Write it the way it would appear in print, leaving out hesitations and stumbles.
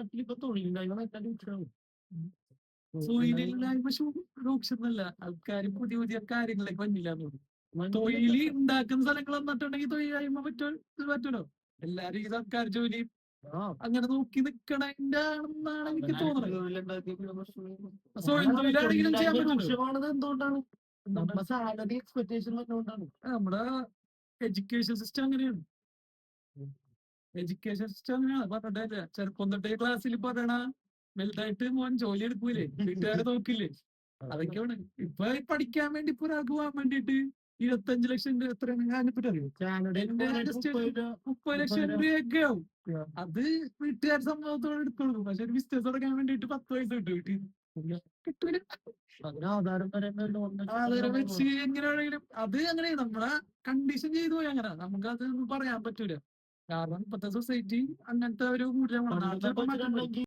നാട്ടിലിപ്പോ തൊഴിലില്ലായ്മ നല്ല രൂക്ഷമാണ്. തൊഴിലില്ലായ്മ രൂക്ഷമല്ല. ആൾക്കാര് പുതിയ പുതിയ കാര്യങ്ങളിലേക്ക് വന്നില്ലാന്ന് തോന്നുന്നു. തൊഴില് ഉണ്ടാക്കുന്ന സ്ഥലങ്ങൾ വന്നിട്ടുണ്ടെങ്കിൽ തൊഴിലില്ലായ്മ പറ്റൂലോ. എല്ലാരും ഈ സർക്കാർ ജോലി അങ്ങനെ നോക്കി നിക്കണതിന്റെ ആണെന്നാണ് എനിക്ക് തോന്നുന്നത്. സ്വയം തൊഴിലാണെങ്കിലും ചെയ്യാൻ പറ്റുമല്ലോ. എന്തുകൊണ്ടാണ് നമ്മുടെ സാലറി എക്സ്പെക്ടേഷൻ വന്നുകൊണ്ടാണ്. നമ്മുടെ എഡ്യൂക്കേഷൻ സിസ്റ്റം അങ്ങനെയാണ്. എഡ്യൂക്കേഷൻ സിസ്റ്റം അങ്ങനെയാണ്. പറഞ്ഞിട്ടില്ല, ചെറുപ്പം തൊട്ടേ ക്ലാസ്സിൽ പറയണ വലുതായിട്ട് മോൻ ജോലി എടുക്കൂലേ, വീട്ടുകാരെ നോക്കില്ലേ, അതൊക്കെയാണ്. ഇപ്പൊ പഠിക്കാൻ വേണ്ടി ഇപ്പൊ ഒരാൾക്ക് പോകാൻ വേണ്ടിട്ട് 25 ലക്ഷം രൂപ എത്രയാണ് ഞാനിപ്പോ അറിയോ? 30 ലക്ഷം രൂപയൊക്കെ ആവും. അത് വീട്ടുകാർ സമ്മതത്തോടെ എടുത്തോളൂ. പക്ഷെ ഒരു ബിസിനസ് തുടങ്ങാൻ വേണ്ടിട്ട് 10 പൈസ കിട്ടും വീട്ടിൽ കിട്ടൂല. ആധാരം വെച്ച് എങ്ങനെയാണെങ്കിലും അത് അങ്ങനെ നമ്മളെ കണ്ടീഷൻ ചെയ്തു പോയി. അങ്ങനെ നമുക്ക് അതൊന്നും പറയാൻ പറ്റൂല. കാരണം ഇപ്പത്തെ സൊസൈറ്റി അങ്ങനത്തെ ഒരു മൂല്യമാണ്.